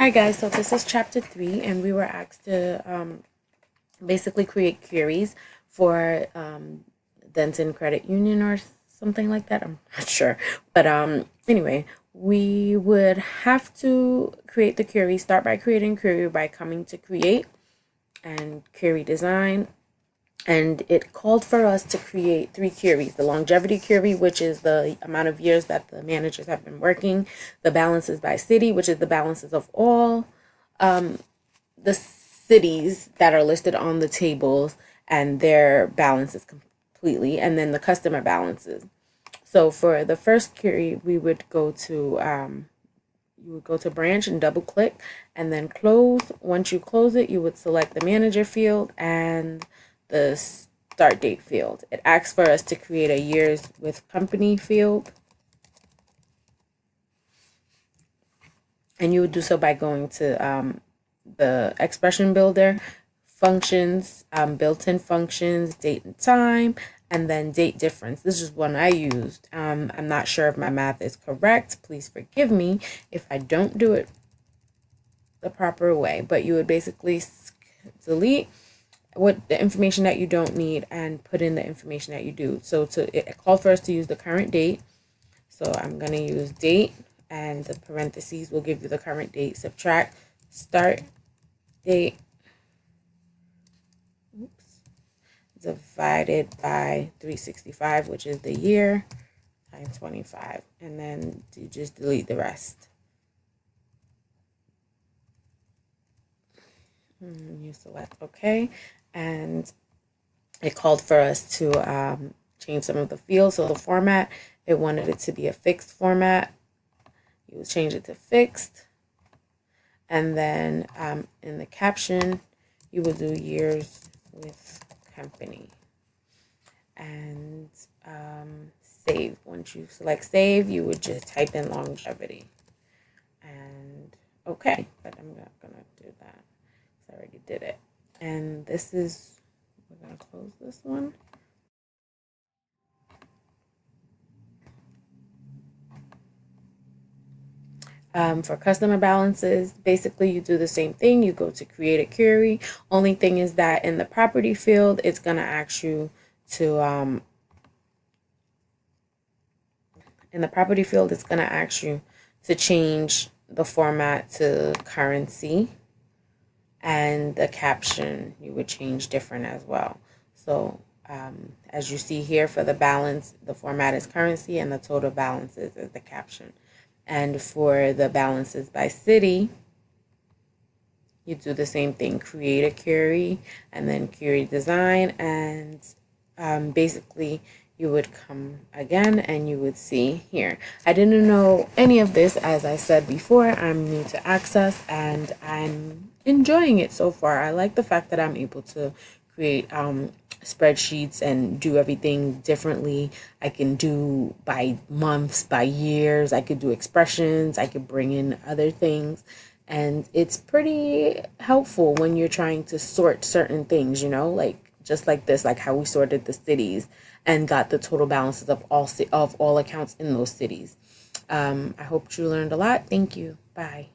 Hi guys, so this is chapter 3 and we were asked to basically create queries for Denton Credit Union or something like that. I'm not sure. But anyway, we would have to create the query, start by creating query by coming to create and query design, and it called for us to create 3 queries: the longevity query, which is the amount of years that the managers have been working; the balances by city, which is the balances of all the cities that are listed on the tables and their balances completely; and then the customer balances. So for the first query, we would go to you would go to branch and double click and then close. Once you close it, you would select the manager field and the start date field. It asks for us to create a years with company field, and you would do so by going to the expression builder, functions, built-in functions, date and time, and then date difference. This is one I used. I'm not sure if my math is correct. Please forgive me if I don't do it the proper way, but you would basically delete what the information that you don't need and put in the information that you do. So it called for us to use the current date. So I'm going to use date, and the parentheses will give you the current date. Subtract start date, divided by 365, which is the year, times 25. And then you just delete the rest. You select OK. And it called for us to change some of the fields. So the format, it wanted it to be a fixed format. You would change it to fixed. And then in the caption, you would do years with company. And save. Once you select save, you would just type in longevity. And okay, but I'm not going to do that. I already did it. And this is, we're going to close this one. For customer balances, basically you do the same thing. You go to create a query. Only thing is that in the property field, it's going to ask you to, in the property field, it's going to ask you to change the format to currency, and the caption you would change different as well. So as you see here, for the balance, the format is currency and the total balances is the caption. And for the balances by city, you do the same thing: create a query and then query design, and basically you would come again and you would see here. I didn't know any of this, as I said before. I'm new to Access and I'm enjoying it so far. I like the fact that I'm able to create spreadsheets and do everything differently. I can do by months, by years. I could do expressions. I could bring in other things. And it's pretty helpful when you're trying to sort certain things, like just like this, like how we sorted the cities and got the total balances of all accounts in those cities. I hope you learned a lot. Thank you. Bye.